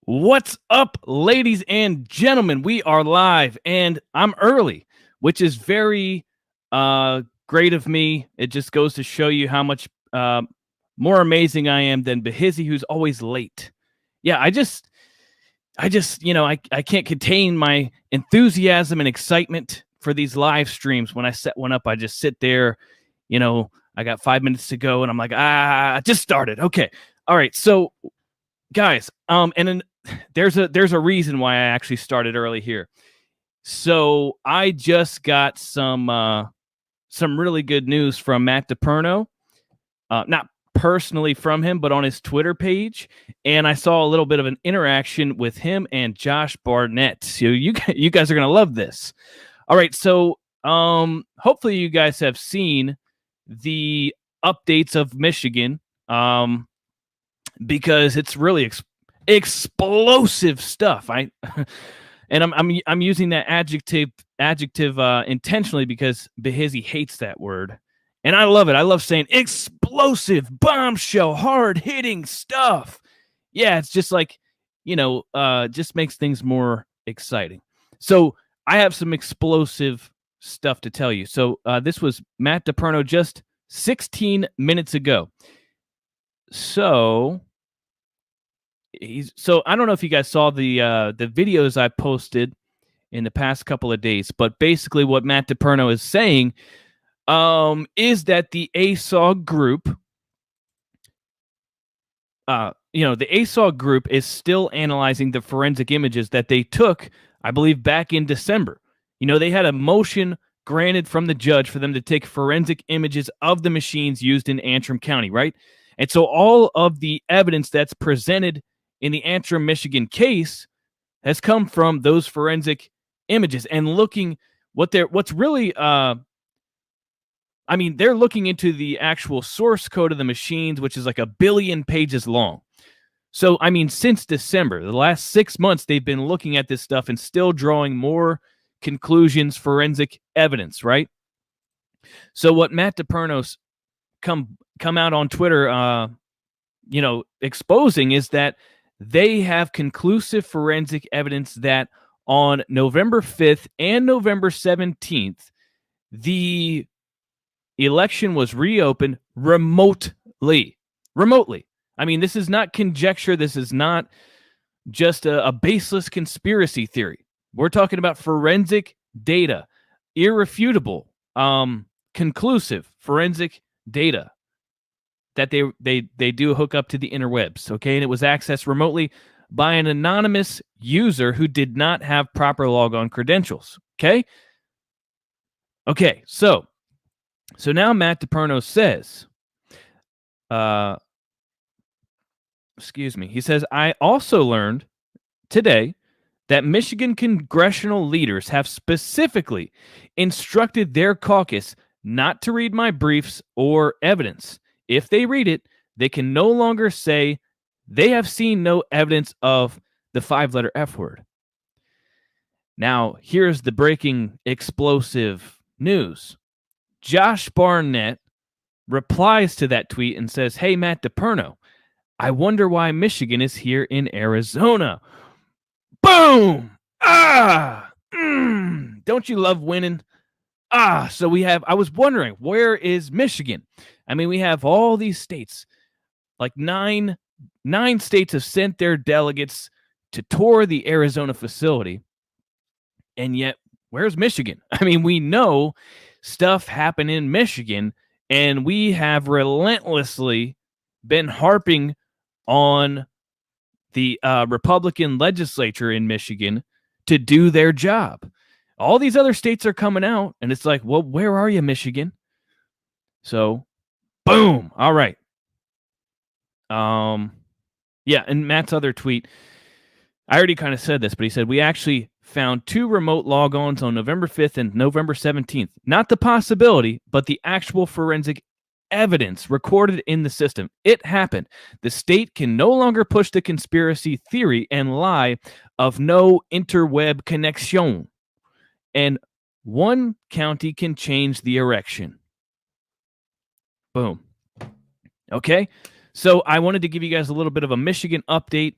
What's up, ladies and gentlemen? We are live, and I'm early, which is very great of me. It just goes to show you how much more amazing I am than Behizzy, who's always late. Yeah, I can't contain my enthusiasm and excitement for these live streams. When I set one up, I just sit there, I got 5 minutes to go, and I'm like, just started. Okay. All right. So, guys, and then there's a reason why I actually started early here. So I just got some really good news from Matt DePerno, not personally from him, but on his Twitter page, and I saw a little bit of an interaction with him and Josh Barnett. So you guys are gonna love this. All right, so hopefully you guys have seen the updates of Michigan, because it's really explosive stuff. And I'm using that adjective intentionally because Behizzy hates that word, and I love it. I love saying explosive, bombshell, hard hitting stuff. Yeah, it's just like just makes things more exciting. So I have some explosive stuff to tell you. So this was Matt DePerno just 16 minutes ago. So I don't know if you guys saw the videos I posted in the past couple of days, but basically what Matt DePerno is saying is that the ASOG group, the ASOG group is still analyzing the forensic images that they took, I believe, back in December. They had a motion granted from the judge for them to take forensic images of the machines used in Antrim County, right? And so all of the evidence that's presented in the Antrim, Michigan case has come from those forensic images, and looking they're looking into the actual source code of the machines, which is like 1 billion pages long. So, since December, the last 6 months, they've been looking at this stuff and still drawing more conclusions, forensic evidence, right? So what Matt DePerno's come out on Twitter, exposing is that they have conclusive forensic evidence that on November 5th and November 17th, the election was reopened remotely. This is not conjecture. This is not just a baseless conspiracy theory. We're talking about forensic data, irrefutable, conclusive forensic data that they do hook up to the interwebs, okay? And it was accessed remotely by an anonymous user who did not have proper logon credentials, okay? Okay, so now Matt DePerno says, he says, I also learned today that Michigan congressional leaders have specifically instructed their caucus not to read my briefs or evidence. If they read it, they can no longer say they have seen no evidence of the 5-letter F word. Now, here's the breaking explosive news. Josh Barnett replies to that tweet and says, hey, Matt DePerno, I wonder why Michigan is here in Arizona. Boom! Don't you love winning? So I was wondering, where is Michigan? We have all these states, like nine states have sent their delegates to tour the Arizona facility. And yet, where's Michigan? We know stuff happened in Michigan, and we have relentlessly been harping on the Republican legislature in Michigan to do their job. All these other states are coming out, and it's like, well, where are you, Michigan? So, boom. All right. Yeah, and Matt's other tweet, I already kind of said this, but he said, we actually found 2 remote logons on November 5th and November 17th. Not the possibility, but the actual forensic evidence recorded in the system. It happened. The state can no longer push the conspiracy theory and lie of no interweb connection. And one county can change the erection. Boom. Okay. So I wanted to give you guys a little bit of a Michigan update.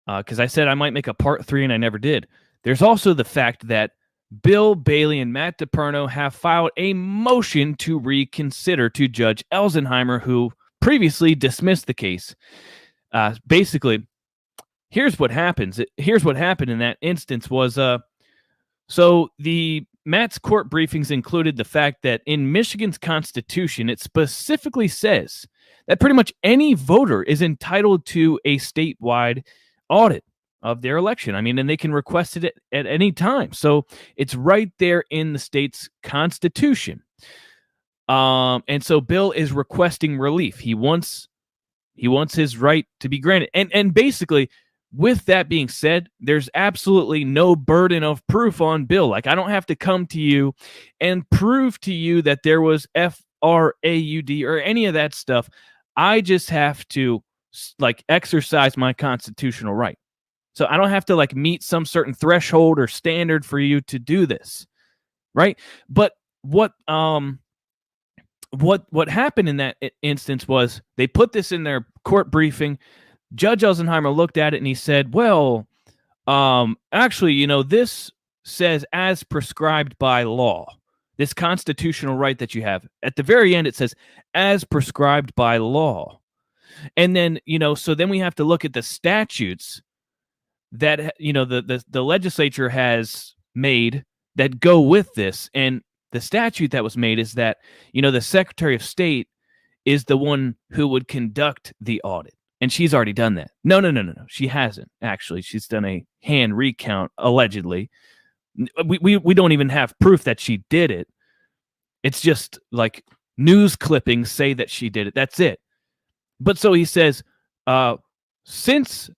because I said I might make a part 3 and I never did. There's also the fact that Bill Bailey and Matt DePerno have filed a motion to reconsider to Judge Elsenheimer, who previously dismissed the case. Basically, here's what happens. Here's what happened in that instance was, so Matt's court briefings included the fact that in Michigan's Constitution, it specifically says that pretty much any voter is entitled to a statewide audit of their election. I mean, and they can request it at any time. So it's right there in the state's constitution. And so Bill is requesting relief. He wants his right to be granted. And basically, with that being said, there's absolutely no burden of proof on Bill. Like, I don't have to come to you and prove to you that there was fraud or any of that stuff. I just have to exercise my constitutional right. So I don't have to meet some certain threshold or standard for you to do this, right? But what happened in that instance was they put this in their court briefing. Judge Elsenheimer looked at it and he said, well, actually, this says as prescribed by law, this constitutional right that you have. At the very end, it says as prescribed by law. And then, so then we have to look at the statutes that, the legislature has made that go with this. And the statute that was made is that, the Secretary of State is the one who would conduct the audit. And she's already done that. No. She hasn't, actually. She's done a hand recount, allegedly. We don't even have proof that she did it. It's just news clippings say that she did it. That's it. But so he says, since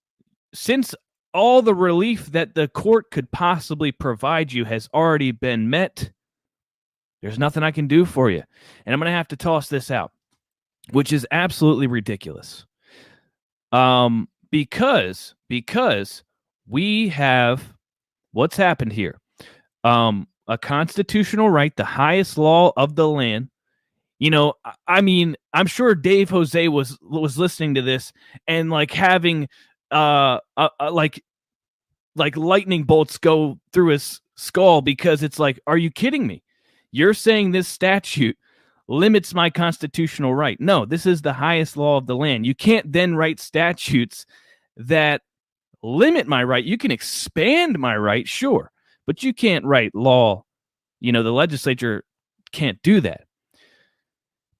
all the relief that the court could possibly provide you has already been met, there's nothing I can do for you. And I'm going to have to toss this out, which is absolutely ridiculous. Because we have what's happened here. A constitutional right, the highest law of the land. I mean, I'm sure Dave Jose was listening to this and having lightning bolts go through his skull, because it's are you kidding me? You're saying this statute limits my constitutional right. No, this is the highest law of the land. You can't then write statutes that limit my right. You can expand my right, sure, but you can't write law. The legislature can't do that.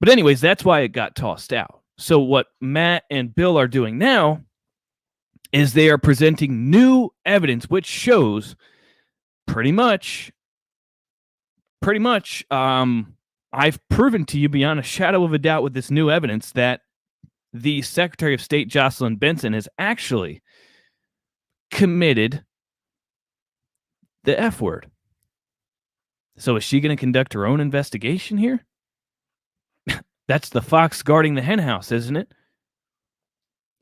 But anyways, that's why it got tossed out. So what Matt and Bill are doing now is they are presenting new evidence, which shows pretty much, I've proven to you beyond a shadow of a doubt with this new evidence that the Secretary of State, Jocelyn Benson, has actually committed the F word. So is she going to conduct her own investigation here? That's the fox guarding the hen house, isn't it?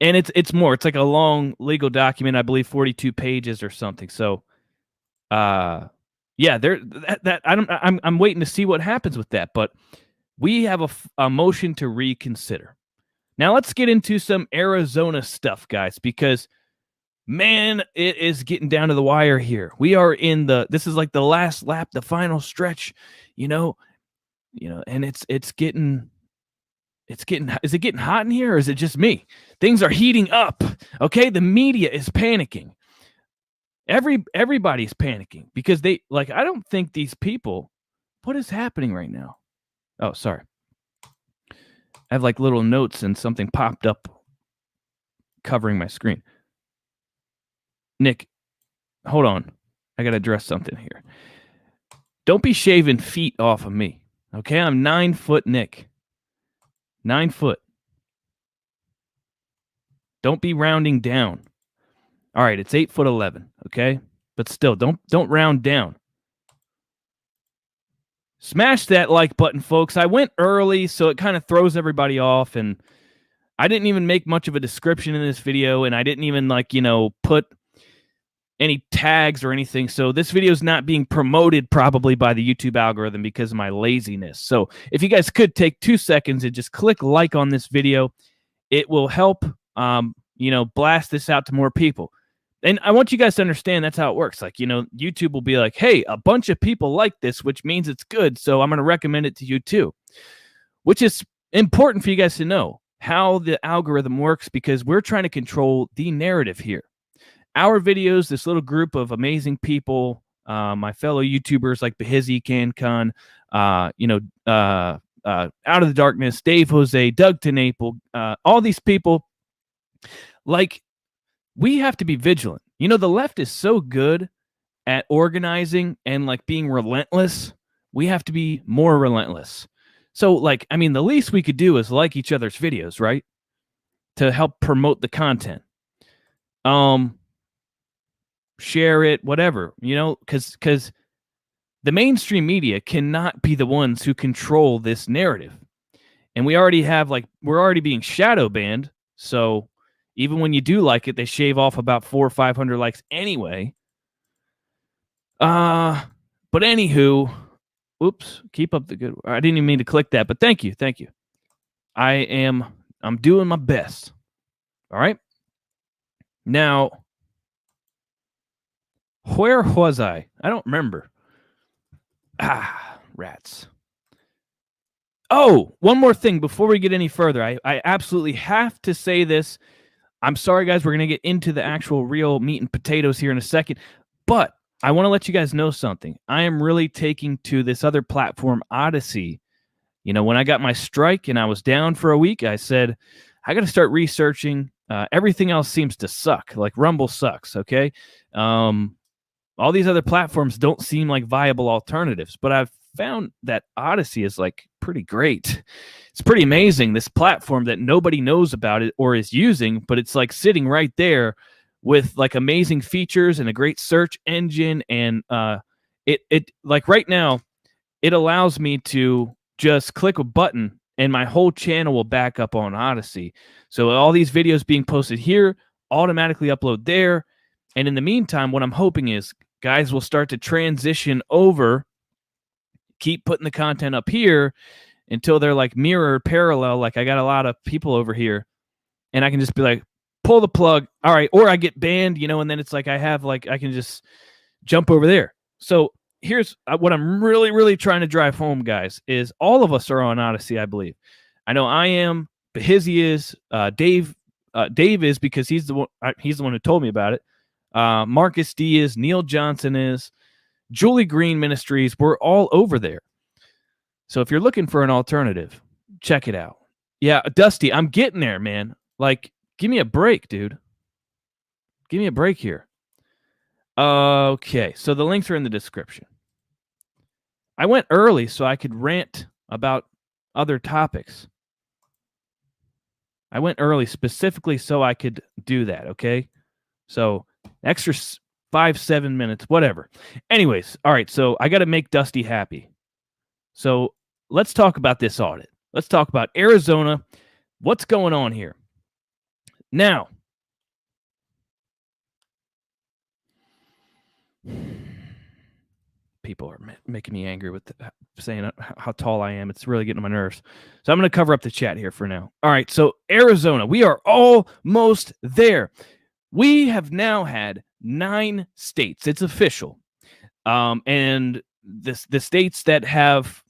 And it's more. It's like a long legal document, I believe 42 pages or something. So, yeah, I'm waiting to see what happens with that. But we have a motion to reconsider. Now let's get into some Arizona stuff, guys, because man, it is getting down to the wire here. We are this is like the last lap, the final stretch, and it's getting, is it getting hot in here, or is it just me? Things are heating up. Okay. The media is panicking. Everybody's panicking because I don't think these people, what is happening right now? Oh, sorry. I have little notes and something popped up covering my screen. Nick, hold on. I got to address something here. Don't be shaving feet off of me. Okay. I'm 9 foot Nick. 9 foot. Don't be rounding down. All right, it's 8'11", okay? But still, don't round down. Smash that like button, folks. I went early, so it kind of throws everybody off, and I didn't even make much of a description in this video, and I didn't even put any tags or anything. So this video is not being promoted probably by the YouTube algorithm because of my laziness. So if you guys could take 2 seconds and just click like on this video, it will help blast this out to more people. And I want you guys to understand that's how it works. Like, YouTube will be like, hey, a bunch of people like this, which means it's good. So I'm going to recommend it to you too, which is important for you guys to know how the algorithm works, because we're trying to control the narrative here. Our videos, this little group of amazing people, my fellow YouTubers like Behizzy, CanCon, Out of the Darkness, Dave Jose, Doug Tenaple, all these people, like, we have to be vigilant. The left is so good at organizing and like being relentless. We have to be more relentless. So, like, I mean, the least we could do is like each other's videos, right? To help promote the content. Share it, whatever, because the mainstream media cannot be the ones who control this narrative. And we're already being shadow banned. So even when you do like it, they shave off about 400 or 500 likes anyway. But anywho, oops, keep up the good. I didn't even mean to click that, but thank you. I'm doing my best. All right. Now, where was I? I don't remember. Rats. Oh, one more thing before we get any further. I absolutely have to say this. I'm sorry, guys. We're going to get into the actual real meat and potatoes here in a second. But I want to let you guys know something. I am really taking to this other platform, Odysee. When I got my strike and I was down for a week, I said, I got to start researching. Everything else seems to suck. Like Rumble sucks, okay? All these other platforms don't seem like viable alternatives, but I've found that Odysee is like pretty great. It's pretty amazing, this platform that nobody knows about it or is using, but it's like sitting right there with like amazing features and a great search engine. And it like right now, it allows me to just click a button and my whole channel will back up on Odysee. So all these videos being posted here automatically upload there. And in the meantime, what I'm hoping is guys will start to transition over, keep putting the content up here until they're like mirror parallel. Like I got a lot of people over here and I can just be like, pull the plug. All right. Or I get banned, and then it's like I can just jump over there. So here's what I'm really, really trying to drive home, guys, is all of us are on Odysee, I believe. I know I am, Behizzy is, Dave is, because he's the one who told me about it. Marcus D is, Neil Johnson is, Julie Green Ministries. We're all over there. So if you're looking for an alternative, check it out. Yeah, Dusty, I'm getting there, man. Like, give me a break, dude. Give me a break here. Okay, so the links are in the description. I went early so I could rant about other topics. I went early specifically so I could do that, okay? So extra 5-7 minutes, whatever. Anyways, all right, so I got to make Dusty happy. So let's talk about this audit. Let's talk about Arizona. What's going on here? Now, people are making me angry with saying how tall I am. It's really getting on my nerves. So I'm going to cover up the chat here for now. All right, so Arizona, we are almost there. We have now had 9 states. It's official. And the states that have,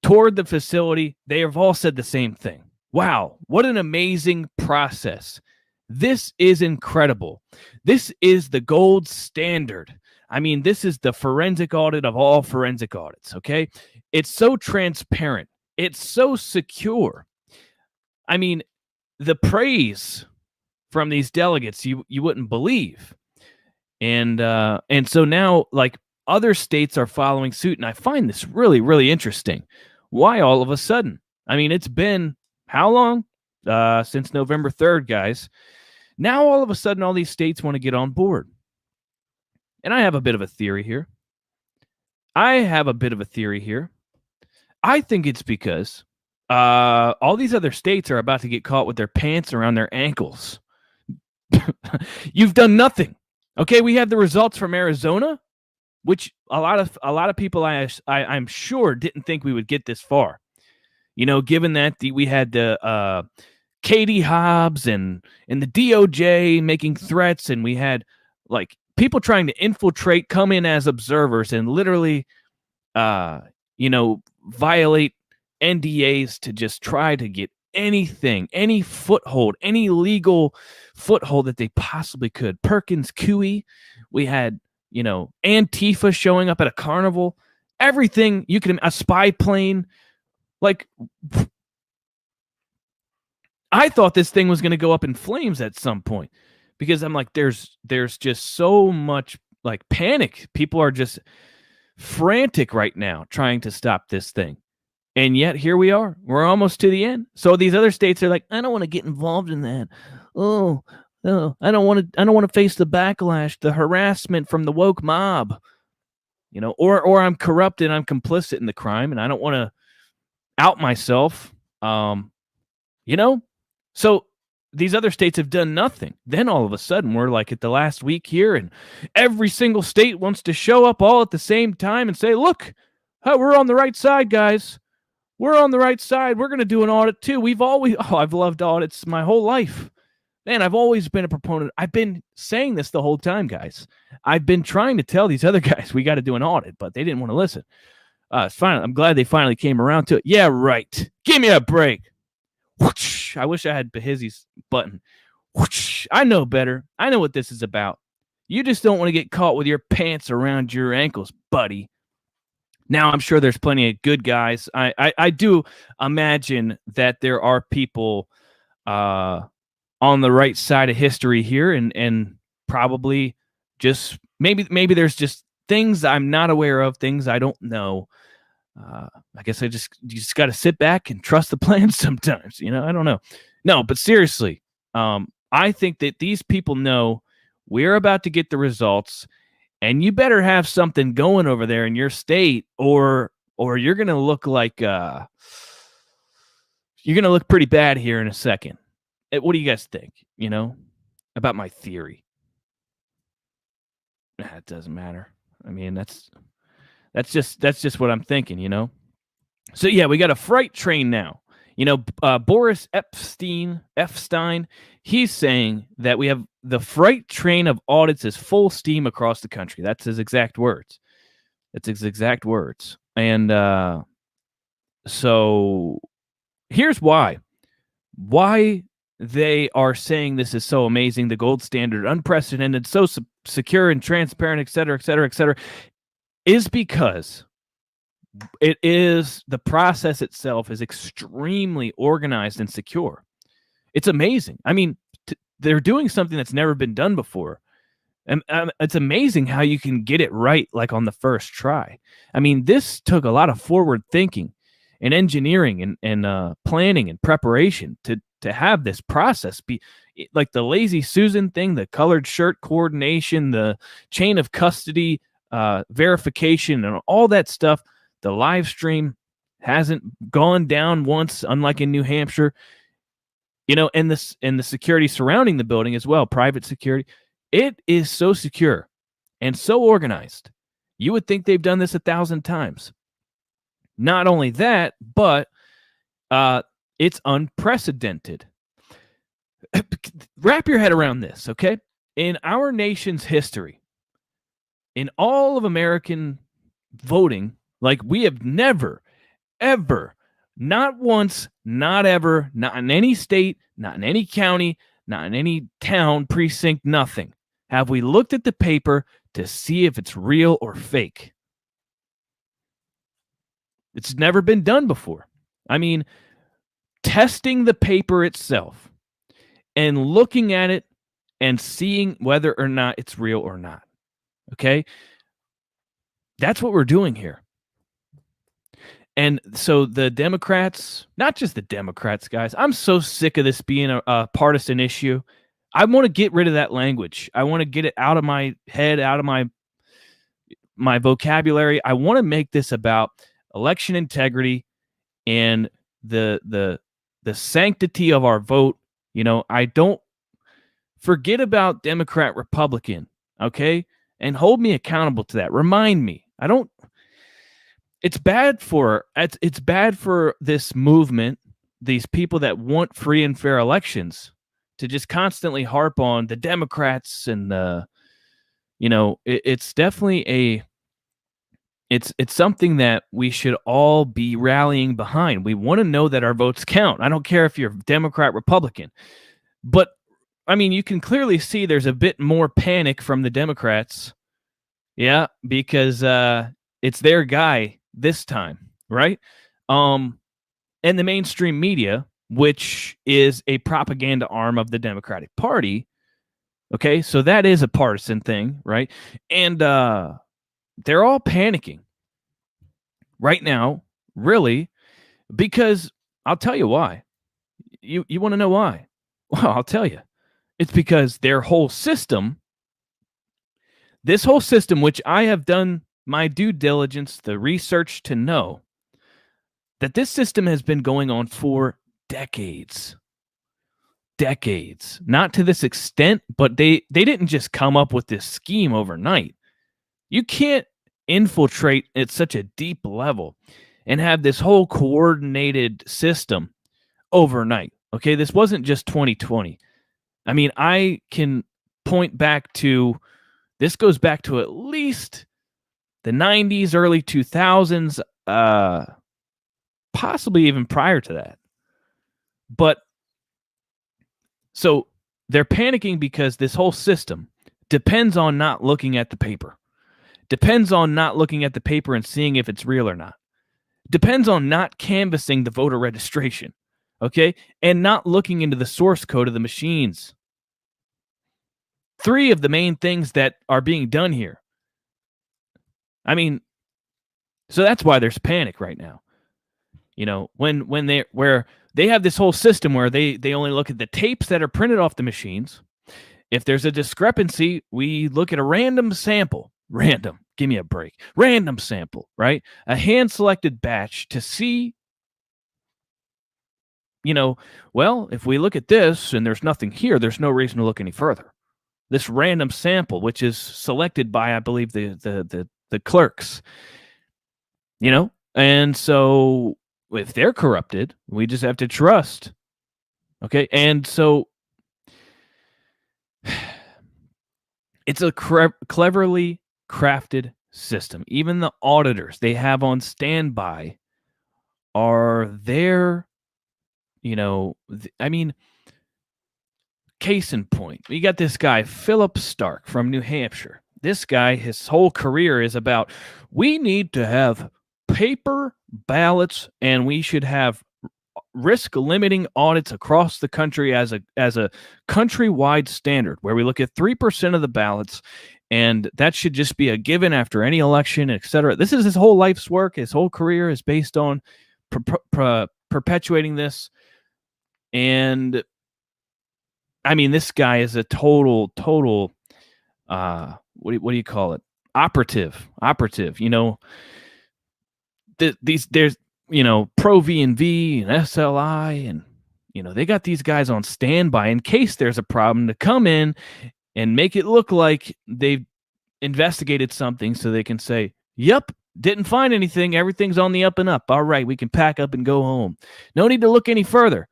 toured the facility, they have all said the same thing. Wow, what an amazing process. This is incredible. This is the gold standard. I mean, this is the forensic audit of all forensic audits, okay? It's so transparent. It's so secure. I mean, the praise from these delegates, you wouldn't believe. And so now, like, other states are following suit, and I find this really, really interesting. Why all of a sudden? I mean, it's been how long? Since November 3rd, guys. Now, all of a sudden, all these states want to get on board. And I have a bit of a theory here. I think it's because all these other states are about to get caught with their pants around their ankles. You've done nothing. Okay, we have the results from Arizona, which a lot of people I'm sure didn't think we would get this far. Given that we had the Katie Hobbs and the DOJ making threats, and we had like people trying to infiltrate, come in as observers, and literally, violate NDAs to just try to get anything, any foothold, any legal foothold that they possibly could. Perkins Coie, we had, Antifa showing up at a carnival, everything you can, a spy plane. Like, I thought this thing was going to go up in flames at some point, because I'm like, there's just so much like panic. People are just frantic right now trying to stop this thing. And yet here we are. We're almost to the end. So these other states are like, I don't want to get involved in that. Oh, I don't want to face the backlash, the harassment from the woke mob. Or I'm corrupt and I'm complicit in the crime and I don't want to out myself. So these other states have done nothing. Then all of a sudden we're like at the last week here, and every single state wants to show up all at the same time and say, look, we're on the right side, guys. We're on the right side. We're going to do an audit too. I've loved audits my whole life. Man, I've always been a proponent. I've been saying this the whole time, guys. I've been trying to tell these other guys we got to do an audit, but they didn't want to listen. It's fine. I'm glad they finally came around to it. Yeah, right. Give me a break. Whoosh. I wish I had Behizzy's button. Whoosh. I know better. I know what this is about. You just don't want to get caught with your pants around your ankles, buddy. Now, I'm sure there's plenty of good guys. I do imagine that there are people on the right side of history here, and probably just maybe there's just things I'm not aware of, things I don't know. I guess you just got to sit back and trust the plan sometimes. I don't know. No, but seriously, I think that these people know we're about to get the results. And you better have something going over there in your state, or you're going to look like you're going to look pretty bad here in a second. What do you guys think? About my theory? It doesn't matter. I mean, that's just what I'm thinking. So yeah, we got a freight train now. Boris Epstein, he's saying that we have the freight train of audits is full steam across the country. That's his exact words. And so here's why they are saying this is so amazing, the gold standard, unprecedented, so secure and transparent, et cetera, is because the process itself is extremely organized and secure. It's amazing. I mean, they're doing something that's never been done before. And it's amazing how you can get it right, like on the first try. I mean, this took a lot of forward thinking and engineering and planning and preparation to have this process be like the Lazy Susan thing, the colored shirt coordination, the chain of custody verification, and all that stuff. The live stream hasn't gone down once, unlike in New Hampshire. And the security surrounding the building as well, private security. It is so secure and so organized. You would think they've done this 1,000 times. Not only that, but it's unprecedented. Wrap your head around this, okay? In our nation's history, in all of American voting, like we have never, ever, not once, not ever, not in any state, not in any county, not in any town, precinct, nothing, have we looked at the paper to see if it's real or fake. It's never been done before. I mean, testing the paper itself and looking at it and seeing whether or not it's real or not. Okay? That's what we're doing here. And so the Democrats, not just the Democrats, guys, I'm so sick of this being a partisan issue. I want to get rid of that language. I want to get it out of my head, out of my vocabulary. I want to make this about election integrity and the sanctity of our vote. I don't forget about Democrat, Republican, okay? And hold me accountable to that. Remind me. It's bad for this movement these people that want free and fair elections to just constantly harp on the Democrats and the, it's definitely it's something that we should all be rallying behind. We want to know that our votes count. I don't care if you're Democrat, Republican, but I mean, you can clearly see there's a bit more panic from the Democrats. Yeah, because it's their guy this time, right? And the mainstream media, which is a propaganda arm of the Democratic Party. Okay, so that is a partisan thing, right? And they're all panicking right now, really, because I'll tell you why. You want to know why? Well, I'll tell you. It's because their whole system, this whole system, which I have done my due diligence, the research to know, that this system has been going on for decades. Decades. Not to this extent, but they didn't just come up with this scheme overnight. You can't infiltrate at such a deep level and have this whole coordinated system overnight. Okay, this wasn't just 2020. I mean, I can point back to, this goes back to at least the 90s, early 2000s, possibly even prior to that. But so they're panicking because this whole system depends on not looking at the paper, depends on not looking at the paper and seeing if it's real or not, depends on not canvassing the voter registration, okay, and not looking into the source code of the machines. Three of the main things that are being done here. I mean, so that's why there's panic right now. When they have this whole system where they only look at the tapes that are printed off the machines. If there's a discrepancy, we look at a random sample. Random. Give me a break. Random sample, right? A hand-selected batch to see, well, if we look at this and there's nothing here, there's no reason to look any further. This random sample, which is selected by, I believe, the clerks, and so if they're corrupted, we just have to trust. Okay, and so it's a cleverly crafted system. Even the auditors they have on standby are there. I mean, case in point, we got this guy, Philip Stark from New Hampshire. This guy, his whole career is about, we need to have paper ballots and we should have risk limiting audits across the country as a countrywide standard where we look at 3% of the ballots, and that should just be a given after any election, etc. This is his whole life's work. His whole career is based on perpetuating this. And I mean, this guy is a total what do you call it? Operative. There's Pro V&V and SLI, and they got these guys on standby in case there's a problem to come in and make it look like they've investigated something, so they can say, "Yep, didn't find anything. Everything's on the up and up. All right, we can pack up and go home. No need to look any further."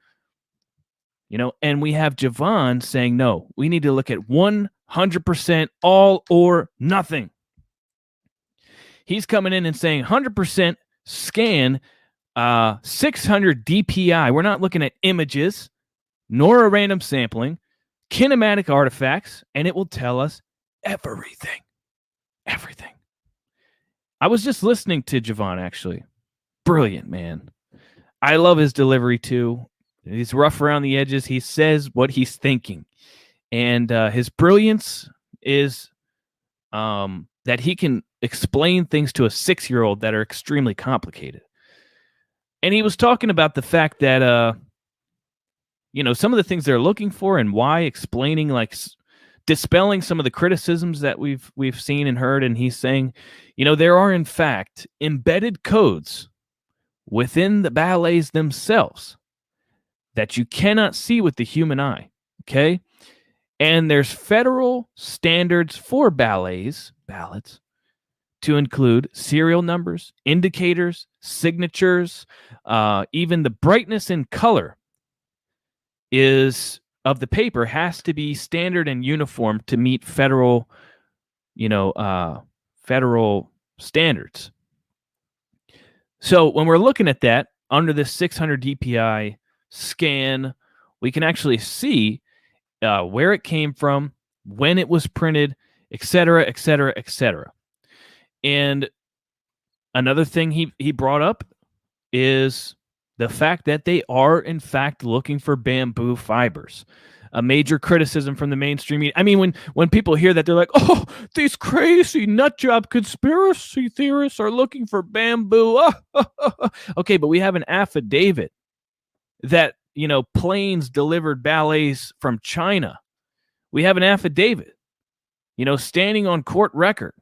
And we have Javon saying, "No, we need to look at 100% all or nothing." He's coming in and saying 100% scan 600 DPI. We're not looking at images, nor a random sampling, kinematic artifacts, and it will tell us everything. Everything. I was just listening to Javon, actually. Brilliant, man. I love his delivery, too. He's rough around the edges. He says what he's thinking. And his brilliance is that he can explain things to a 6-year-old that are extremely complicated. And he was talking about the fact that, some of the things they're looking for and why, explaining, like dispelling some of the criticisms that we've seen and heard. And he's saying, there are, in fact, embedded codes within the ballets themselves that you cannot see with the human eye, okay? And there's federal standards for ballots to include serial numbers, indicators, signatures, even the brightness and color of the paper has to be standard and uniform to meet federal standards. So when we're looking at that under this 600 DPI scan, we can actually see where it came from, when it was printed, etc., etc., etc. And another thing he brought up is the fact that they are, in fact, looking for bamboo fibers. A major criticism from the mainstream media. I mean, when people hear that, they're like, oh, these crazy nutjob conspiracy theorists are looking for bamboo. Okay, but we have an affidavit that, planes delivered ballets from China. We have an affidavit, standing on court record,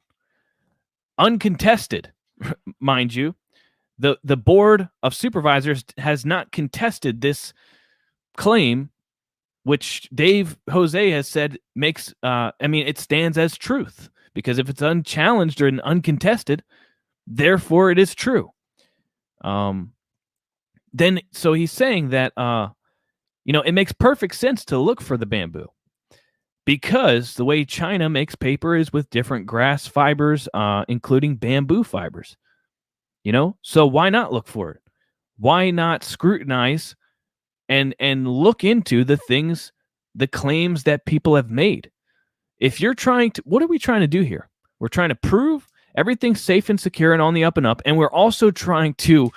uncontested, mind you. The board of supervisors has not contested this claim, which Dave Jose has said makes, it stands as truth, because if it's unchallenged or uncontested, therefore it is true. So he's saying that, it makes perfect sense to look for the bamboo, because the way China makes paper is with different grass fibers, including bamboo fibers. So why not look for it? Why not scrutinize and look into the claims that people have made? If you're what are we trying to do here? We're trying to prove everything's safe and secure and on the up and up, and we're also trying to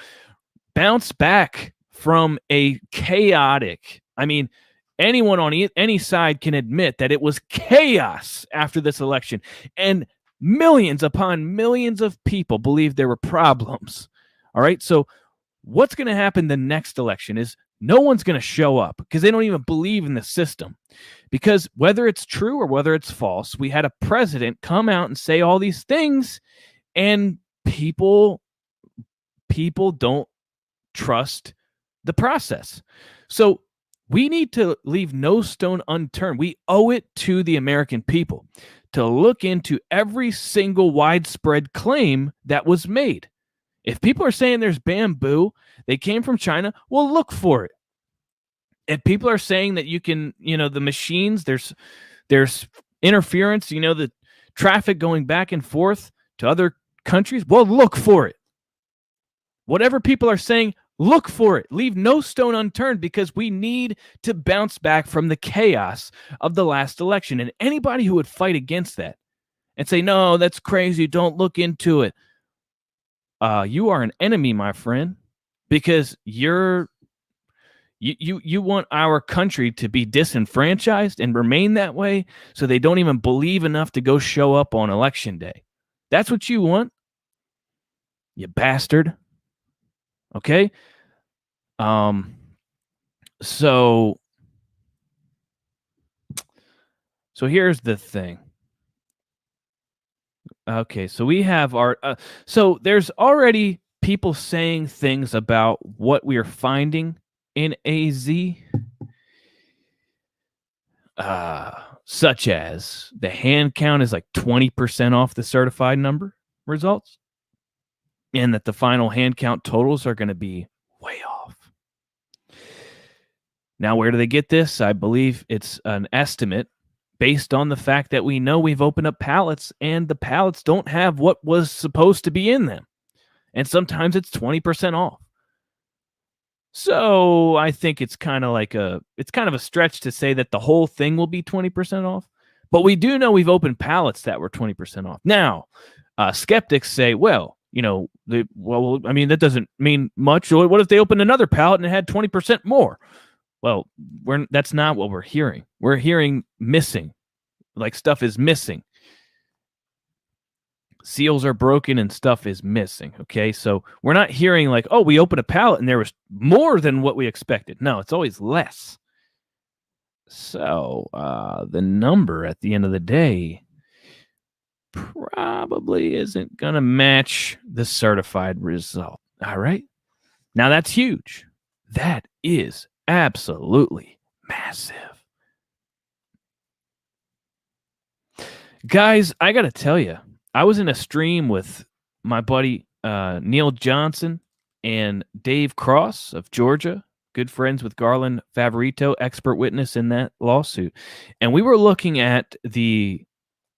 bounce back from a chaotic, anyone on any side can admit that it was chaos after this election, and millions upon millions of people believe there were problems. All right, so what's going to happen the next election is no one's going to show up because they don't even believe in the system. Because whether it's true or whether it's false, we had a president come out and say all these things, and people don't trust the process. So we need to leave no stone unturned. We owe it to the American people to look into every single widespread claim that was made. If people are saying there's bamboo, they came from China, well, look for it. If people are saying that you can, the machines, there's interference, the traffic going back and forth to other countries, well, look for it. Whatever people are saying, look for it. Leave no stone unturned, because we need to bounce back from the chaos of the last election. And anybody who would fight against that and say, no, that's crazy, don't look into it, you are an enemy, my friend, because you want our country to be disenfranchised and remain that way, so they don't even believe enough to go show up on election day. That's what you want, you bastard. Okay? So here's the thing. Okay, so we have our so there's already people saying things about what we are finding in AZ, such as the hand count is like 20% off the certified number results, and that the final hand count totals are going to be way off. Now, where do they get this? I believe it's an estimate based on the fact that we know we've opened up pallets, and the pallets don't have what was supposed to be in them. And sometimes it's 20% off. So I think it's kind of a stretch to say that the whole thing will be 20% off. But we do know we've opened pallets that were 20% off. Now, skeptics say, that doesn't mean much. What if they opened another pallet and it had 20% more? Well, that's not what we're hearing. We're hearing missing, like stuff is missing. Seals are broken and stuff is missing. Okay, so we're not hearing like, oh, we opened a pallet and there was more than what we expected. No, it's always less. So the number at the end of the day probably isn't going to match the certified result. All right. Now that's huge. That is absolutely massive. Guys, I got to tell you, I was in a stream with my buddy Neil Johnson and Dave Cross of Georgia, good friends with Garland Favorito, expert witness in that lawsuit. And we were looking at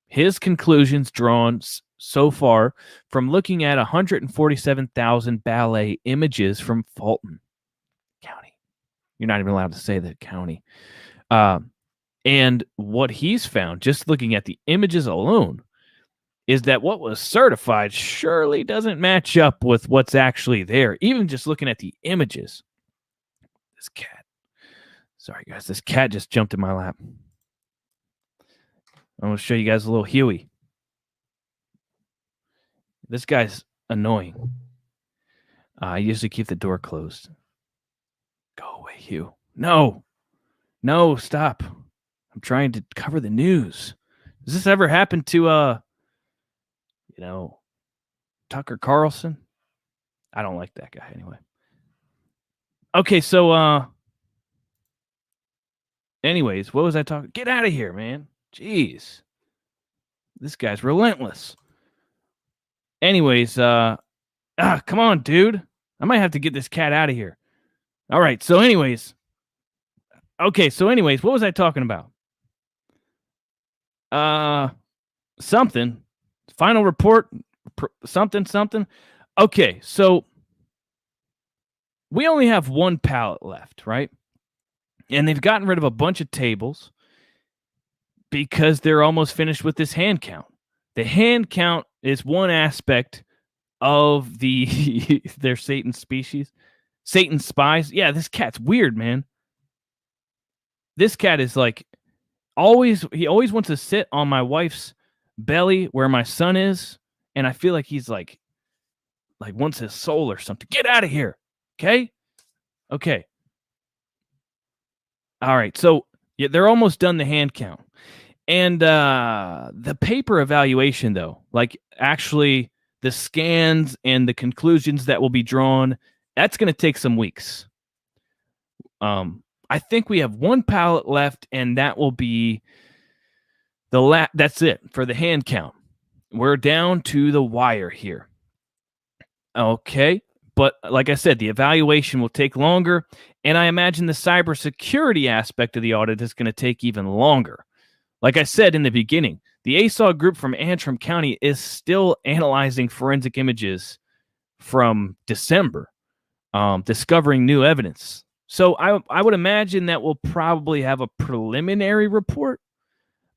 his conclusions drawn so far from looking at 147,000 ballet images from Fulton County. You're not even allowed to say that county. And what he's found, just looking at the images alone, is that what was certified surely doesn't match up with what's actually there, even just looking at the images. This cat. Sorry, guys. This cat just jumped in my lap. I'm going to show you guys a little Huey. This guy's annoying. I usually keep the door closed. Go away, Hugh. No, stop. I'm trying to cover the news. Does this ever happen to, Tucker Carlson? I don't like that guy anyway. Okay, so, anyways, what was I talking? Get out of here, man. Jeez. This guy's relentless. Anyways, come on, dude. I might have to get this cat out of here. All right, so anyways. Okay, so anyways, what was I talking about? Something. Final report, something. Okay, so we only have one pallet left, right? And they've gotten rid of a bunch of tables because they're almost finished with this hand count. The hand count is one aspect of their Satan species. Satan spies. Yeah, this cat's weird, man. This cat is like he always wants to sit on my wife's belly where my son is, and I feel like he's like wants his soul or something. Get out of here. Okay. All right. So yeah, they're almost done the hand count. And the paper evaluation, though, like actually the scans and the conclusions that will be drawn, that's going to take some weeks. I think we have one pallet left, and that will be that's it for the hand count. We're down to the wire here. Okay. But like I said, the evaluation will take longer, and I imagine the cybersecurity aspect of the audit is going to take even longer. Like I said in the beginning, the ASAW group from Antrim County is still analyzing forensic images from December, discovering new evidence. So I would imagine that we'll probably have a preliminary report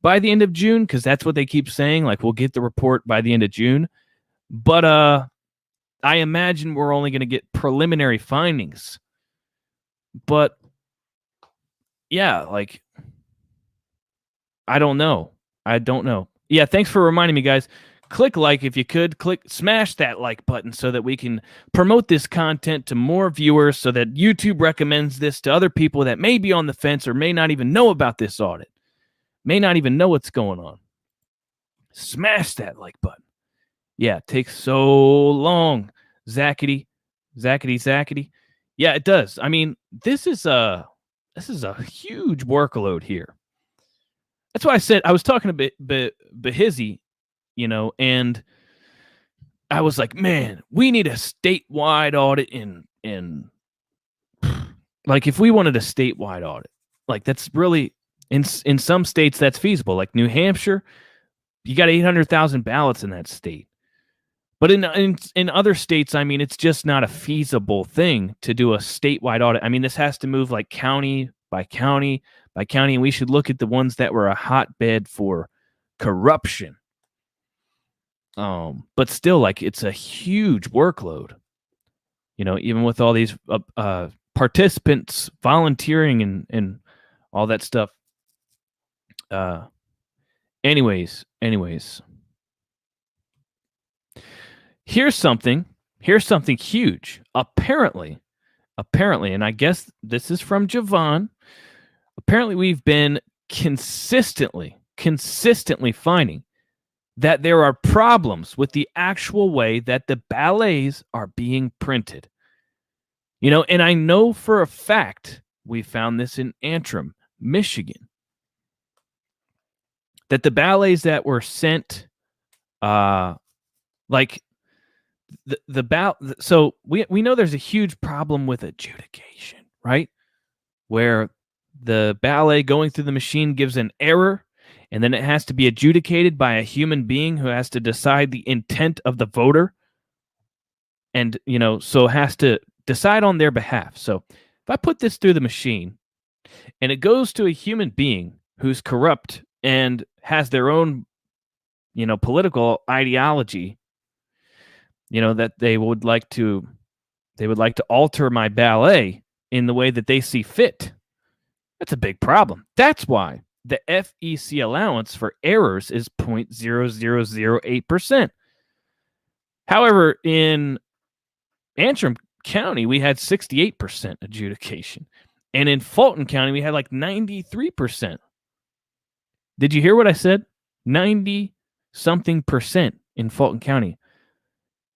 by the end of June, because that's what they keep saying. Like, we'll get the report by the end of June. But I imagine we're only going to get preliminary findings. But yeah, like, I don't know. Yeah, thanks for reminding me, guys. Click like if you could. Smash that like button so that we can promote this content to more viewers, so that YouTube recommends this to other people that may be on the fence or may not even know about this audit, may not even know what's going on. Smash that like button. Yeah, it takes so long. Zackety. Yeah, it does. I mean, this is a huge workload here. That's why I said I was talking to Behizzy, and I was like, man, we need a statewide audit in like, if we wanted a statewide audit, like, that's really in some states that's feasible. Like New Hampshire, you got 800,000 ballots in that state. But in other states, I mean, it's just not a feasible thing to do a statewide audit. I mean, this has to move like county by county by county, and we should look at the ones that were a hotbed for corruption. But still, like, it's a huge workload. Even with all these participants volunteering and all that stuff. Anyways. Here's something huge. Apparently, and I guess this is from Javon. Apparently, we've been consistently finding that there are problems with the actual way that the ballets are being printed. And I know for a fact we found this in Antrim, Michigan, that the ballets that were sent like the ballot. So we know there's a huge problem with adjudication, right? Where the ballet going through the machine gives an error, and then it has to be adjudicated by a human being who has to decide the intent of the voter, and so has to decide on their behalf. So if I put this through the machine and it goes to a human being who's corrupt and has their own political ideology, that they would like to alter my ballet in the way that they see fit, that's a big problem. That's why the FEC allowance for errors is 0.0008%. However, in Antrim County, we had 68% adjudication. And in Fulton County, we had like 93%. Did you hear what I said? 90-something% in Fulton County.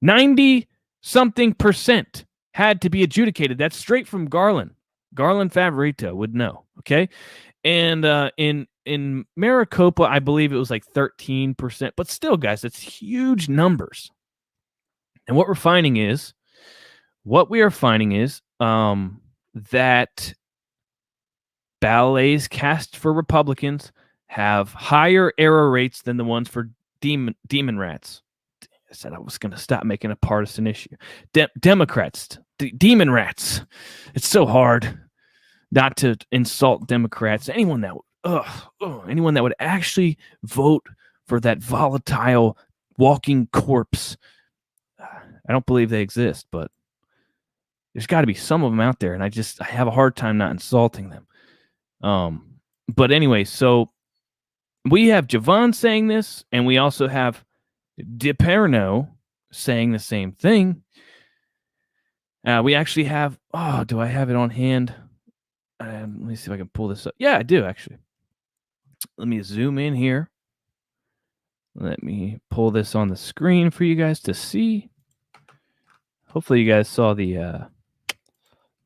90-something% had to be adjudicated. That's straight from Garland. Garland Favorito would know, okay? And in Maricopa, I believe it was like 13%. But still, guys, that's huge numbers. And what we are finding is that ballets cast for Republicans have higher error rates than the ones for demon rats. I said I was going to stop making a partisan issue. Democrats, demon rats. It's so hard not to insult Democrats. Anyone that would actually vote for that volatile walking corpse. I don't believe they exist, but there's got to be some of them out there, and I have a hard time not insulting them. But anyway, so we have Javon saying this, and we also have DePerno saying the same thing. We actually have, do I have it on hand? Let me see if I can pull this up. Yeah, I do, actually. Let me zoom in here. Let me pull this on the screen for you guys to see. Hopefully you guys saw the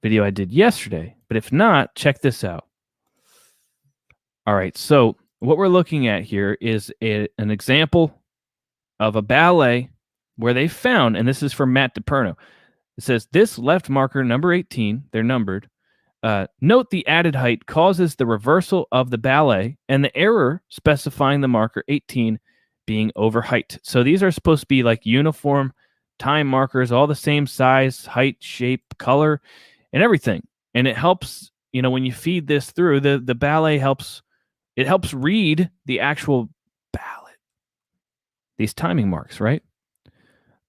video I did yesterday. But if not, check this out. All right, so what we're looking at here is an example of a ballet where they found, and this is from Matt DePerno, it says, this left marker, number 18, they're numbered, note the added height causes the reversal of the ballet and the error specifying the marker 18 being over height. So these are supposed to be like uniform time markers, all the same size, height, shape, color, and everything. And it helps, when you feed this through, the ballet helps read the actual ballot, these timing marks, right?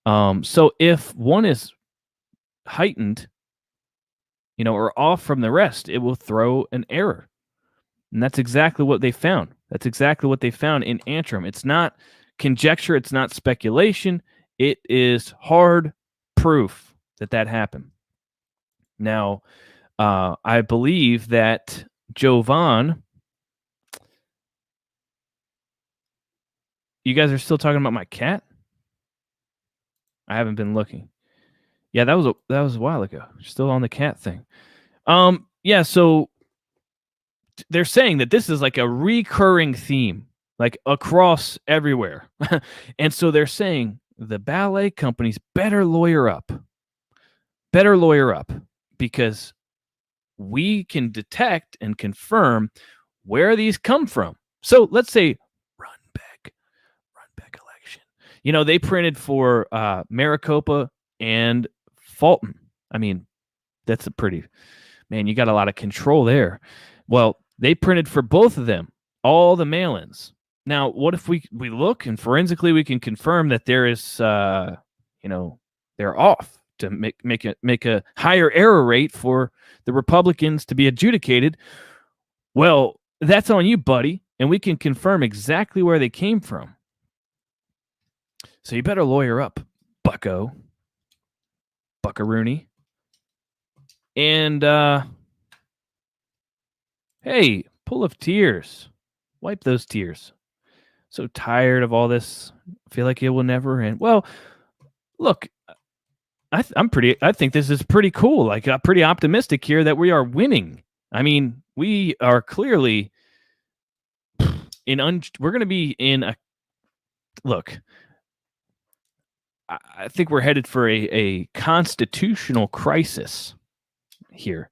So if one is heightened, or off from the rest, it will throw an error. And that's exactly what they found. That's exactly what they found in Antrim. It's not conjecture. It's not speculation. It is hard proof that happened. Now, I believe that Jovan, you guys are still talking about my cat? I haven't been looking. Yeah, that was a while ago. Still on the cat thing. Yeah, so they're saying that this is like a recurring theme, like across everywhere. And so they're saying the ballet companies better lawyer up. Because we can detect and confirm where these come from. So let's say Runbeck election. They printed for Maricopa and Fulton. I mean, that's you got a lot of control there. Well, they printed for both of them, all the mail-ins. Now, what if we look and forensically we can confirm that there is, they're off to make a higher error rate for the Republicans to be adjudicated? Well, that's on you, buddy, and we can confirm exactly where they came from. So you better lawyer up, Buckaroony. And hey, pool of tears. Wipe those tears. So tired of all this. Feel like it will never end. Well, look, I think this is pretty cool. Like, I'm pretty optimistic here that we are winning. I mean, we are clearly we're going to be in a look. I think we're headed for a constitutional crisis here.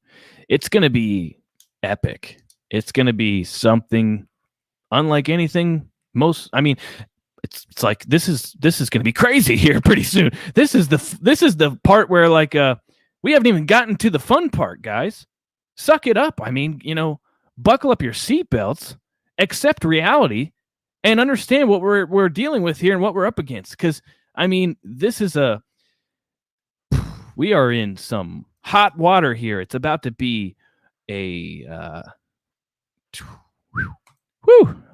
It's going to be epic. It's going to be something unlike anything it's like this is going to be crazy here pretty soon. This is the part where like we haven't even gotten to the fun part, guys. Suck it up. I mean, buckle up your seatbelts, accept reality, and understand what we're dealing with here and what we're up against. Because I mean, we are in some hot water here. It's about to be a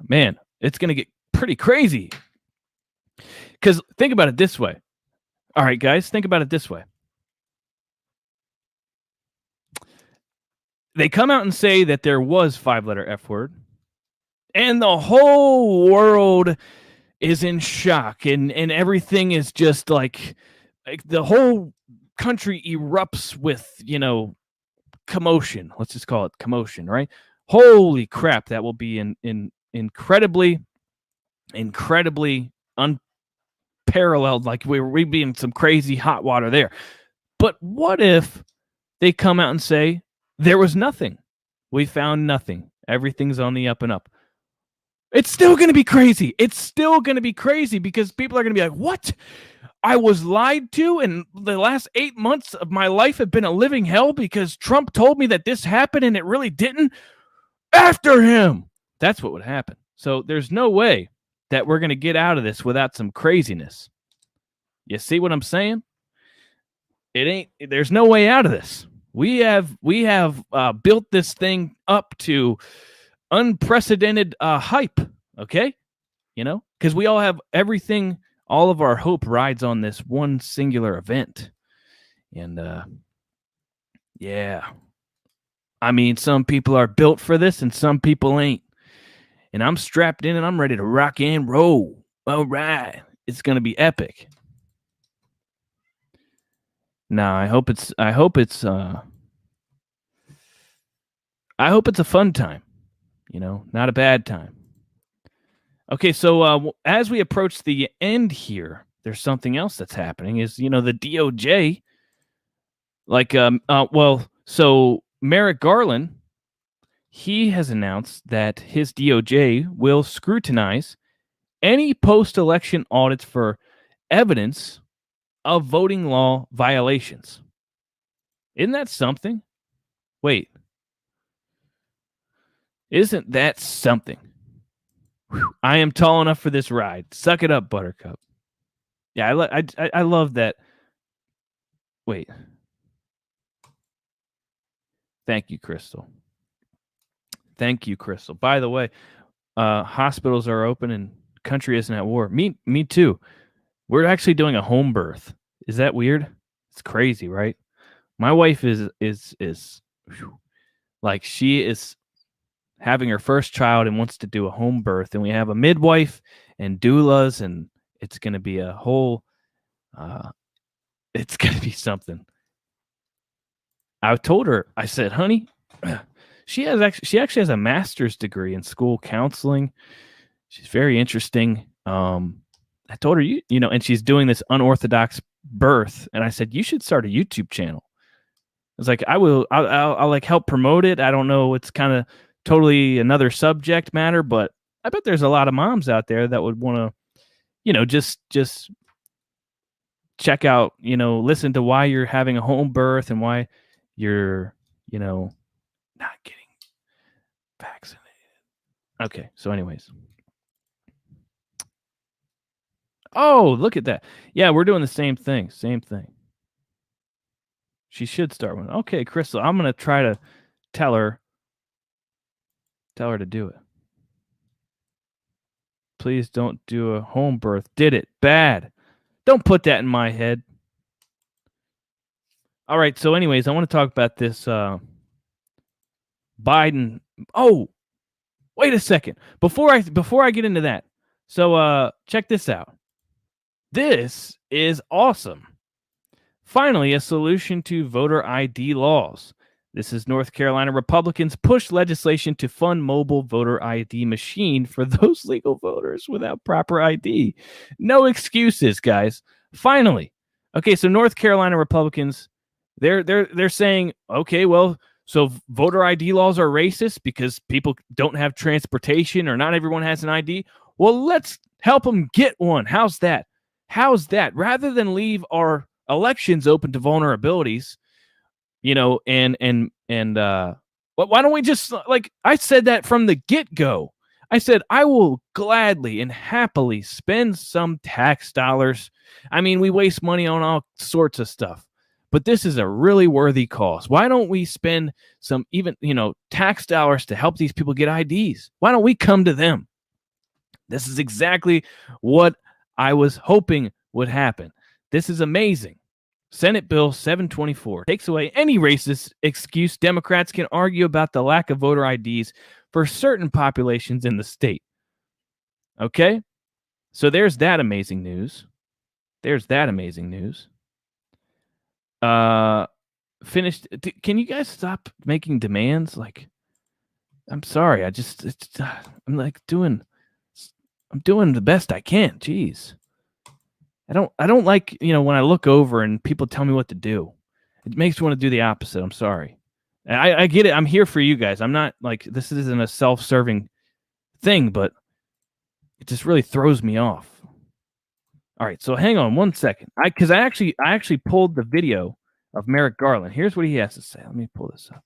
man. It's gonna get pretty crazy. Because think about it this way. All right, guys, think about it this way. They come out and say that there was 5-letter F word, and the whole world is in shock, and everything is just like the whole country erupts with, commotion. Let's just call it commotion, right? Holy crap, that will be incredibly unparalleled. Like we'd be in some crazy hot water there. But what if they come out and say there was nothing? We found nothing. Everything's on the up and up. It's still going to be crazy. It's still going to be crazy because people are going to be like, what? I was lied to, and the last 8 months of my life have been a living hell because Trump told me that this happened and it really didn't. After him. That's what would happen. So there's no way that we're going to get out of this without some craziness. You see what I'm saying? There's no way out of this. We have built this thing up to unprecedented hype, okay? Because we all have everything, all of our hope rides on this one singular event. And yeah. I mean, some people are built for this and some people ain't. And I'm strapped in and I'm ready to rock and roll. All right. It's going to be epic. Now, I hope it's a fun time, not a bad time. Okay, so as we approach the end here, there's something else that's happening is, the DOJ, so Merrick Garland, he has announced that his DOJ will scrutinize any post-election audits for evidence of voting law violations. Isn't that something? Wait. Isn't that something? Whew. I am tall enough for this ride. Suck it up, Buttercup. Yeah, I love that. Wait. Thank you, Crystal. Thank you, Crystal. By the way, hospitals are open and country isn't at war. Me too. We're actually doing a home birth. Is that weird? It's crazy, right? My wife is like, she is having her first child and wants to do a home birth, and we have a midwife and doulas, and it's going to be a whole it's going to be something. I told her, I said, honey, she actually has a master's degree in school counseling. She's very interesting. I told her, and she's doing this unorthodox birth, and I said, you should start a YouTube channel. I was like, I'll like help promote it. I don't know, it's kind of totally another subject matter, but I bet there's a lot of moms out there that would want to, just check out, listen to why you're having a home birth and why you're, not getting vaccinated. Okay, so anyways. Oh, look at that. Yeah, we're doing the same thing. Same thing. She should start one. Okay, Crystal, I'm going to try to tell her to do it. Please don't do a home birth. Did it. Bad. Don't put that in my head. All right, so anyways, I want to talk about this Biden. Oh, wait a second. Before I get into that. So check this out. This is awesome. Finally, a solution to voter ID laws. This is North Carolina Republicans push legislation to fund mobile voter ID machine for those legal voters without proper ID. No excuses, guys. Finally. Okay, so North Carolina Republicans, they're saying, okay, well, so voter ID laws are racist because people don't have transportation or not everyone has an ID. Well, let's help them get one. How's that? How's that? Rather than leave our elections open to vulnerabilities, you know, why don't we just, like, I said that from the get-go. I said I will gladly and happily spend some tax dollars. I mean, we waste money on all sorts of stuff, but this is a really worthy cause. Why don't we spend some, even, you know, tax dollars to help these people get IDs? Why don't we come to them? This is exactly what I was hoping would happen. This is amazing. Senate Bill 724 takes away any racist excuse Democrats can argue about the lack of voter IDs for certain populations in the state. Okay? So there's that amazing news. Finished. Can you guys stop making demands? Like, I'm sorry. I'm doing the best I can. Jeez. I don't like, you know, when I look over and people tell me what to do. It makes me want to do the opposite. I'm sorry. I get it. I'm here for you guys. I'm not like, this isn't a self-serving thing, but it just really throws me off. All right, so hang on one second. I actually pulled the video of Merrick Garland. Here's what he has to say. Let me pull this up.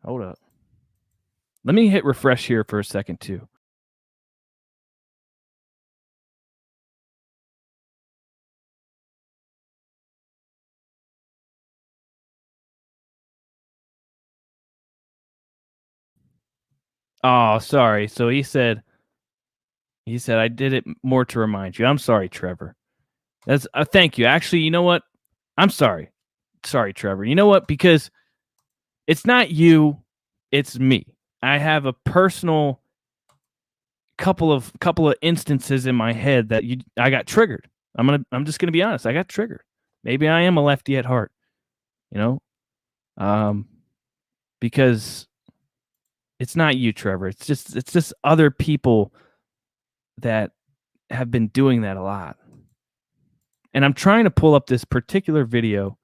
Hold up. Let me hit refresh here for a second too. Oh, sorry. So he said, I did it more to remind you. I'm sorry, Trevor. That's thank you. Actually, you know what? I'm sorry. Sorry, Trevor. You know what? Because it's not you, it's me. I have a personal couple of instances in my head that I got triggered. I'm just gonna be honest. I got triggered. Maybe I am a lefty at heart, you know, because it's not you, Trevor. It's just other people that have been doing that a lot. And I'm trying to pull up this particular video.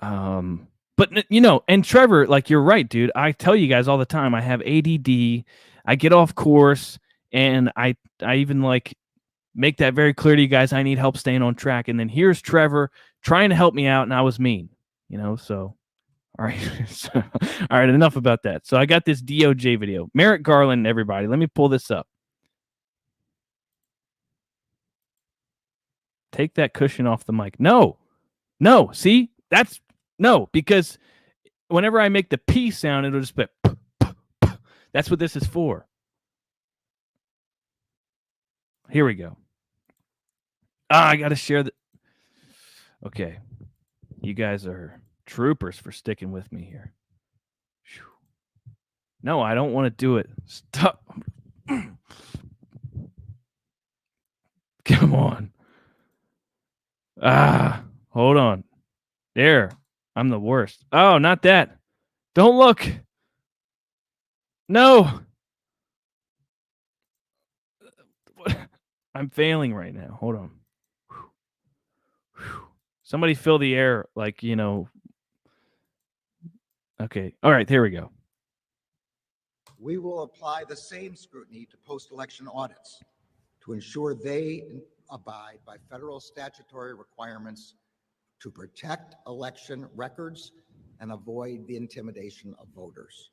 But you know, and Trevor, like, you're right, dude. I tell you guys all the time, I have ADD. I get off course, and I even like make that very clear to you guys. I need help staying on track. And then here's Trevor trying to help me out, and I was mean, you know. So, all right, all right, enough about that. So I got this DOJ video, Merrick Garland. Everybody, let me pull this up. Take that cushion off the mic. No, see, that's no, because whenever I make the P sound, it'll just be. That's what this is for. Here we go. I got to share the. Okay. You guys are troopers for sticking with me here. No, I don't want to do it. Stop. Come on. Hold on. There. I'm the worst. Oh, not that. Don't look. No. I'm failing right now. Hold on. Somebody fill the air, like, you know. Okay. All right. There we go. We will apply the same scrutiny to post-election audits to ensure they abide by federal statutory requirements to protect election records and avoid the intimidation of voters.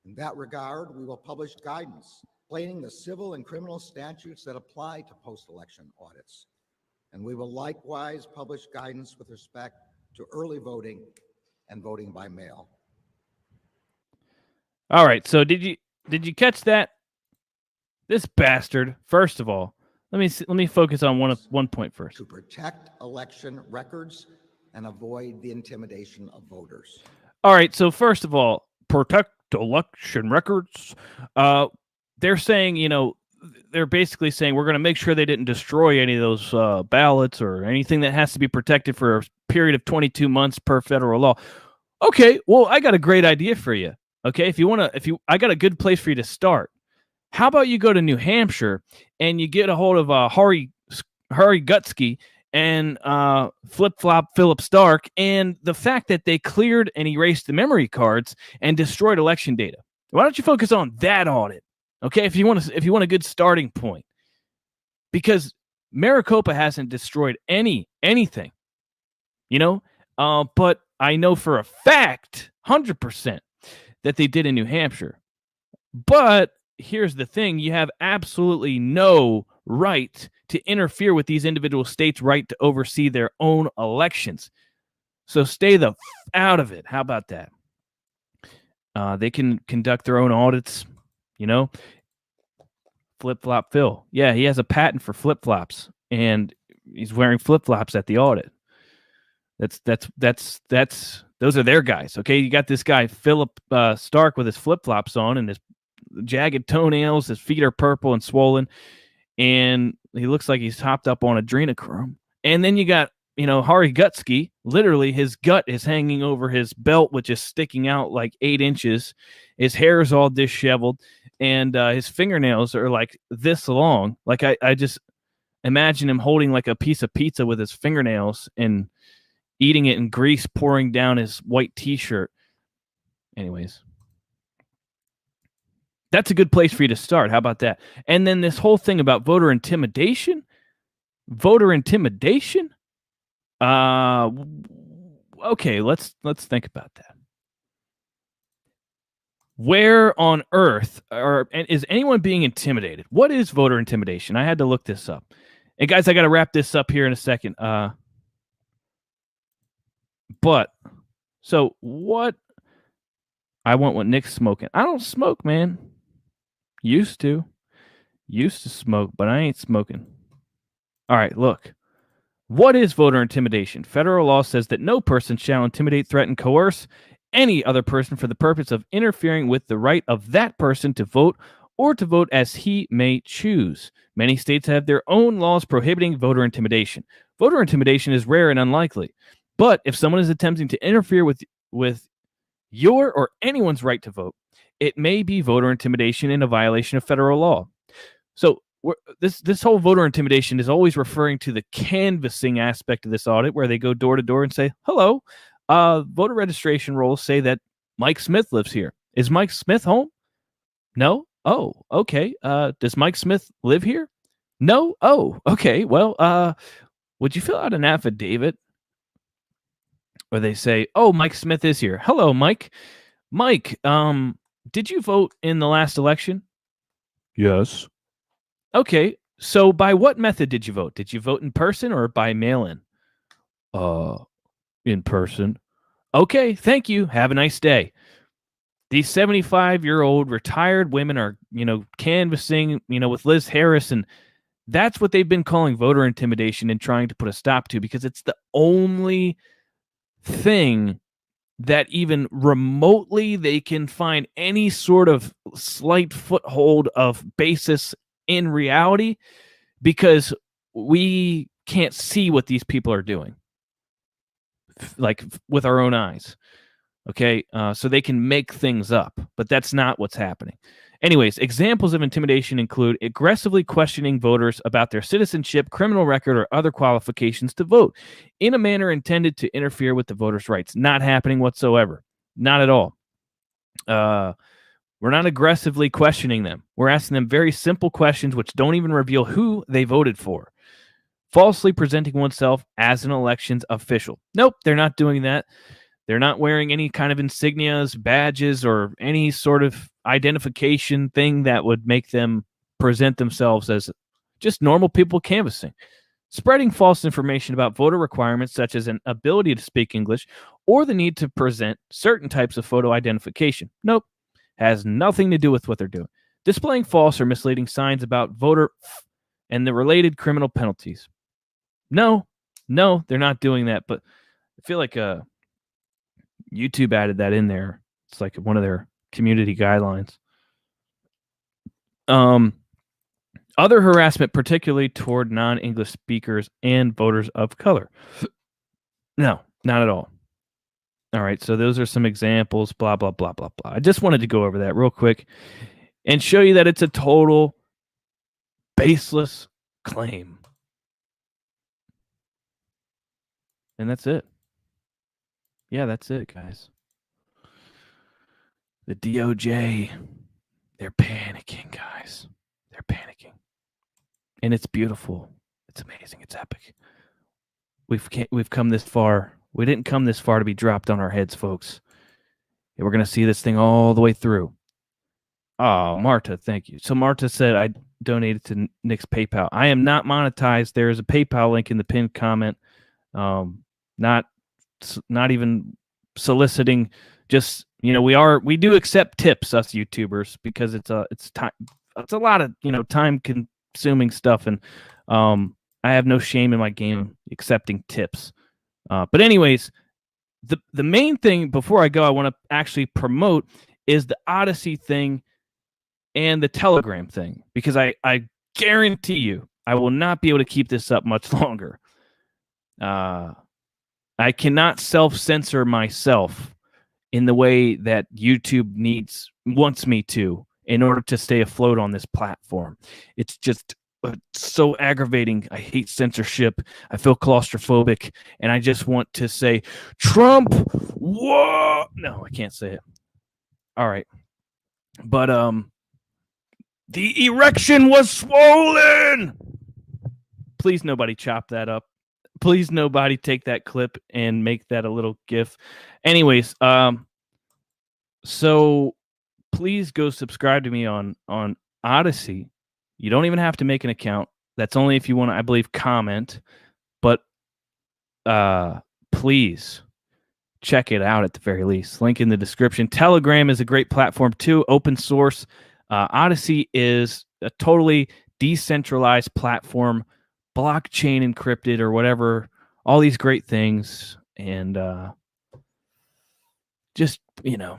In that regard, we will publish guidance explaining the civil and criminal statutes that apply to post-election audits. And we will likewise publish guidance with respect to early voting and voting by mail. All right. So did you catch that? This bastard. First of all, let me focus on one point first. To protect election records and avoid the intimidation of voters. All right. So first of all, protect election records. They're saying, you know, they're basically saying we're going to make sure they didn't destroy any of those ballots or anything that has to be protected for a period of 22 months per federal law. Okay. Well, I got a great idea for you. Okay. I got a good place for you to start. How about you go to New Hampshire and you get a hold of Harry Gutsky and Flip-Flop Philip Stark, and the fact that they cleared and erased the memory cards and destroyed election data. Why don't you focus on that audit? Okay, if you want a good starting point, because Maricopa hasn't destroyed anything, but I know for a fact, 100%, that they did in New Hampshire. But here's the thing: you have absolutely no right to interfere with these individual states' right to oversee their own elections. So stay the out of it. How about that? They can conduct their own audits, Flip-Flop Phil. Yeah, he has a patent for flip-flops, and he's wearing flip-flops at the audit. Those are their guys. Okay, you got this guy Philip Stark with his flip-flops on and his jagged toenails. His feet are purple and swollen, and he looks like he's hopped up on adrenochrome. And then you got Harry Gutsky. Literally, his gut is hanging over his belt, which is sticking out like 8 inches. His hair is all disheveled, and his fingernails are like this long. Like I just imagine him holding like a piece of pizza with his fingernails and eating it in grease pouring down his white T-shirt. Anyways, that's a good place for you to start. How about that? And then this whole thing about voter intimidation. Okay, let's think about that. Where on earth is anyone being intimidated? What is voter intimidation? I had to look this up. And guys, I got to wrap this up here in a second. But so what? I want what Nick's smoking. I don't smoke, man. Used to smoke, but I ain't smoking. All right, look. What is voter intimidation? Federal law says that no person shall intimidate, threaten, coerce any other person for the purpose of interfering with the right of that person to vote or to vote as he may choose. Many states have their own laws prohibiting voter intimidation. Voter intimidation is rare and unlikely. But if someone is attempting to interfere with your or anyone's right to vote, it may be voter intimidation and a violation of federal law. So this whole voter intimidation is always referring to the canvassing aspect of this audit, where they go door to door and say, hello, voter registration rolls say that Mike Smith lives here. Is Mike Smith home? No? Oh, okay. Does Mike Smith live here? No? Oh, okay. Well, would you fill out an affidavit? Or they say, oh, Mike Smith is here. Hello, Mike. Mike, did you vote in the last election? Yes. Okay, so by what method did you vote? Did you vote in person or by mail-in? In person. Okay, thank you. Have a nice day. These 75-year-old retired women are, canvassing, with Liz Harris, and that's what they've been calling voter intimidation and trying to put a stop to, because it's the only thing that even remotely they can find any sort of slight foothold of basis in reality, because we can't see what these people are doing, like with our own eyes. Okay, so they can make things up, but that's not what's happening. Anyways, examples of intimidation include aggressively questioning voters about their citizenship, criminal record, or other qualifications to vote in a manner intended to interfere with the voters' rights. Not happening whatsoever. Not at all. We're not aggressively questioning them. We're asking them very simple questions which don't even reveal who they voted for. Falsely presenting oneself as an elections official. Nope, they're not doing that. They're not wearing any kind of insignias, badges, or any sort of identification thing that would make them present themselves as just normal people canvassing. Spreading false information about voter requirements such as an ability to speak English or the need to present certain types of photo identification. Nope. Has nothing to do with what they're doing. Displaying false or misleading signs about voter and the related criminal penalties. No, they're not doing that. But I feel like YouTube added that in there. It's like one of their community guidelines. Other harassment, particularly toward non-English speakers and voters of color. No, not at all. All right, so those are some examples, blah, blah, blah, blah, blah. I just wanted to go over that real quick. and show you that it's a total baseless claim. And that's it. Yeah, that's it, guys. The DOJ, they're panicking, guys. They're panicking. And it's beautiful. It's amazing. It's epic. We've come this far. We didn't come this far to be dropped on our heads, folks. And we're going to see this thing all the way through. Oh, Marta, thank you. So Marta said I donated to Nick's PayPal. I am not monetized. There is a PayPal link in the pinned comment. Not even soliciting. Just, you know, we do accept tips, us YouTubers, because it's a lot of, you know, time consuming stuff, and I have no shame in my game accepting tips. But anyways, the main thing before I go, I want to actually promote is the Odysee thing and the Telegram thing, because I guarantee you I will not be able to keep this up much longer. I cannot self-censor myself in the way that YouTube wants me to in order to stay afloat on this platform. It's just so aggravating. I hate censorship. I feel claustrophobic, and I just want to say, Trump, whoa! No, I can't say it. All right. But the erection was swollen. Please, nobody chop that up. Please, nobody take that clip and make that a little GIF. Anyways, so please go subscribe to me on Odysee. You don't even have to make an account. That's only if you want to, I believe, comment. But please check it out at the very least. Link in the description. Telegram is a great platform too, open source. Odysee is a totally decentralized platform, blockchain encrypted or whatever, all these great things. And just, you know,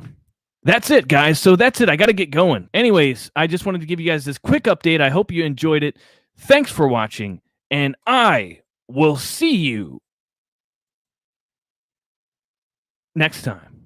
that's it, guys. So that's it. I got to get going. Anyways, I just wanted to give you guys this quick update. I hope you enjoyed it. Thanks for watching, and I will see you next time.